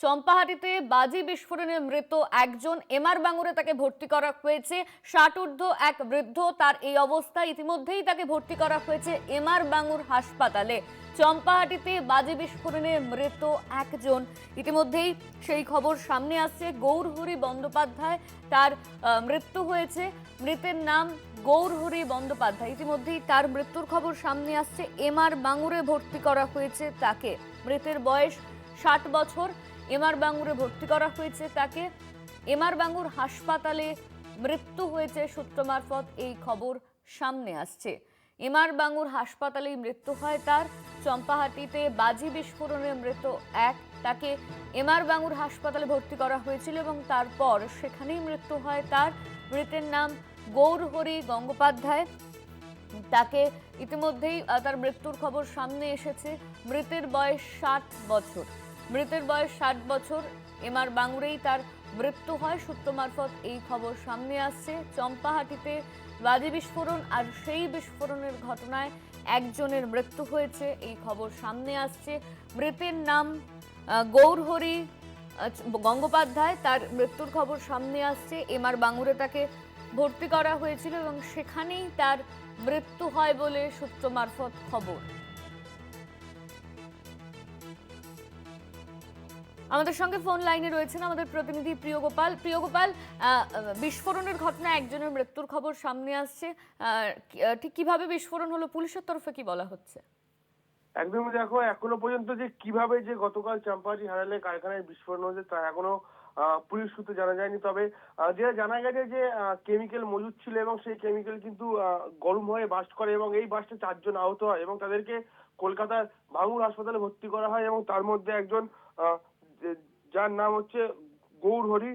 চম্পাহাটিতে বাজি বিস্ফোরণে মৃত একজন, এমআর বাঙ্গুরে তাকে ভর্তি করা হয়েছে। ৬০ ঊর্ধ্ব এক বৃদ্ধ, তার এই অবস্থা। ইতিমধ্যেই তাকে ভর্তি করা হয়েছে এমআর বাঙ্গুর হাসপাতালে। চম্পাহাটিতে বাজি বিস্ফোরণে মৃত একজন, ইতিমধ্যেই সেই খবর সামনে আসছে। গৌরহরি বন্দ্যোপাধ্যায়, তার মৃত্যু হয়েছে। মৃতের নাম গৌরহরি বন্দ্যোপাধ্যায়। ইতিমধ্যেই তার মৃত্যুর খবর সামনে আসছে। এমআর বাঙ্গুরে ভর্তি করা হয়েছে তাকে। মৃতের বয়স ৬০ বছর। এমআর বাঙ্গুরে ভর্তি করা হয়েছে তাকে। এমআর বাঙ্গুর হাসপাতালে মৃত্যু হয়েছে সূত্র মারফত এই খবর সামনে আসছে। এমআর বাঙ্গুর হাসপাতালেই মৃত্যু হয় তার। চম্পাহাটিতে বাজি বিস্ফোরণে মৃত এক, তাকে এমআর বাঙ্গুর হাসপাতালে ভর্তি করা হয়েছিল এবং তারপর সেখানেই মৃত্যু হয় তার। মৃতের নাম গৌরহরি গঙ্গোপাধ্যায়। তাকে ইতিমধ্যেই তার মৃত্যুর খবর সামনে এসেছে। মৃতের বয়স ৬০ বছর। মৃতের বয়স ৬০ বছর। এমআর বাঙ্গুরেই তার মৃত্যু হয় সূত্র মারফত এই খবর সামনে আসছে। চম্পাহাটিতে বাজি বিস্ফোরণ, আর সেই বিস্ফোরণের ঘটনায় একজনের মৃত্যু হয়েছে, এই খবর সামনে আসছে। মৃতের নাম গৌরহরি গঙ্গোপাধ্যায়, তার মৃত্যুর খবর সামনে আসছে। এমআর বাঙ্গুরে তাকে ভর্তি করা হয়েছিল এবং সেখানেই তার মৃত্যু হয় বলে সূত্র মারফত খবর। আমাদের সঙ্গে ফোন লাইনে রয়েছেন আমাদের প্রতিনিধি প্রিয় গোপাল। প্রিয় গোপাল, বিস্ফোরণের ঘটনা, একজনের মৃত্যুর খবর সামনে আসছে, ঠিক কিভাবে বিস্ফোরণ হলো, পুলিশের তরফে কি বলা হচ্ছে? একদমই দেখো, এখনো পর্যন্ত যে কিভাবে যে গতকাল চম্পাহাটি হারালে কারখানায় বিস্ফোরণ হয়েছে তা এখনো পুলিশ সূত্রে জানা যায়নি। তবে যেটা জানা গেছে যে কেমিক্যাল মজুদ ছিল এবং সেই কেমিক্যাল কিন্তু গরম হয়ে বাস্ট করে এবং এই বাস্টে ৪ জন আহত হয় এবং তাদেরকে কলকাতার ভাঙুর হাসপাতালে ভর্তি করা হয় এবং তার মধ্যে একজন যার নাম হচ্ছে গৌরহরি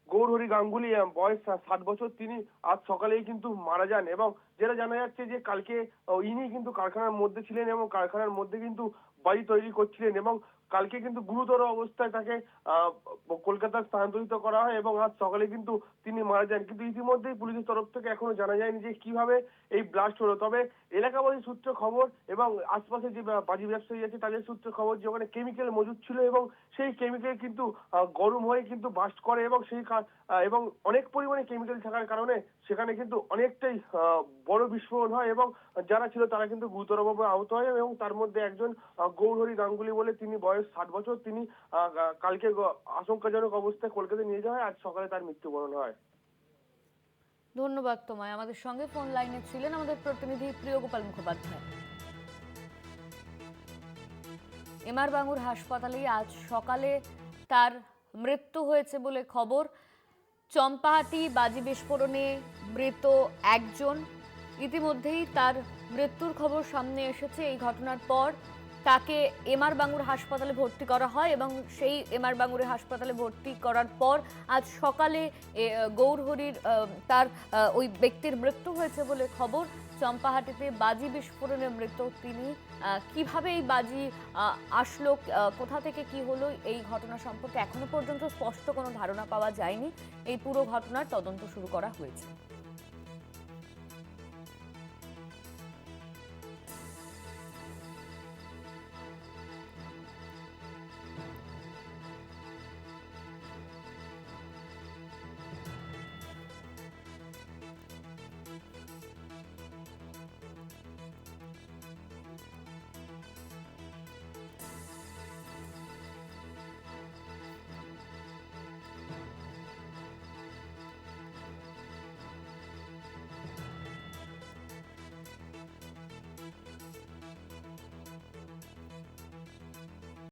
গৌরহরি গাঙ্গুলি, বয়স ৬০ বছর। তিনি আজ সকালেই কিন্তু মারা যান এবং যেটা জানা যাচ্ছে যে কালকে ইনি কিন্তু কারখানার মধ্যে ছিলেন এবং কারখানার মধ্যে কিন্তু বাজি তৈরি করছিলেন এবং কালকে কিন্তু গুরুতর অবস্থায় তাকে কলকাতায় স্থানান্তরিত করা হয় এবং আজ সকালে কিন্তু তিনি মারা যান। কিন্তু ইতিমধ্যেই পুলিশের তরফ থেকে এখনো জানা যায়নি যে কিভাবে এই ব্লাস্ট হলো। তবে এলাকাবাসী সূত্রে খবর এবং আশপাশে যে বাজি ব্যবসায়ী আছে তাদের সূত্রে খবর যে ওখানে কেমিক্যাল মজুদ ছিল এবং সেই কেমিক্যাল কিন্তু গরম হয়ে কিন্তু বাস্ট করে এবং এবং অনেক পরিমাণে কেমিক্যাল থাকার কারণে সেখানে কিন্তু অনেকটাই বড় বিস্ফোরণ হয় এবং যারা ছিল তারা কিন্তু গুরুতরভাবে আহত হয় এবং তার মধ্যে একজন গৌরহরি গাঙ্গুলি বলে, তিনি বয়স ৬০ বছর। তিনি কালকে আশঙ্কাজনক অবস্থায় কলকাতায় নিয়ে যাওয়া হয়, আজ সকালে তার মৃত্যুবরণ হয়। ধন্যবাদ তোমায়। আমাদের সঙ্গে ফোন লাইনে ছিলেন আমাদের প্রতিনিধি প্রিয় গোপাল মুখোপাধ্যায়। এমআর বাঙ্গুর হাসপাতালেই আজ সকালে তার মৃত্যু হয়েছে বলে খবর। চম্পাহাটি বাজি বিস্ফোরণে মৃত একজন, ইতিমধ্যেই তার মৃত্যুর খবর সামনে এসেছে। এই ঘটনার পর তাকে এমআর বাঙ্গুর হাসপাতালে ভর্তি করা হয় এবং সেই এমআর বাঙ্গুরের হাসপাতালে ভর্তি করার পর আজ সকালে গৌরহরির তার ওই ব্যক্তির মৃত্যু হয়েছে বলে খবর। চম্পাহাটিতে বাজি বিস্ফোরণে মৃত তিনি। কিভাবে এই বাজি আসলো, কোথা থেকে কি হলো, এই ঘটনা সম্পর্কে এখনো পর্যন্ত স্পষ্ট কোনো ধারণা পাওয়া যায়নি। এই পুরো ঘটনার তদন্ত শুরু করা হয়েছে।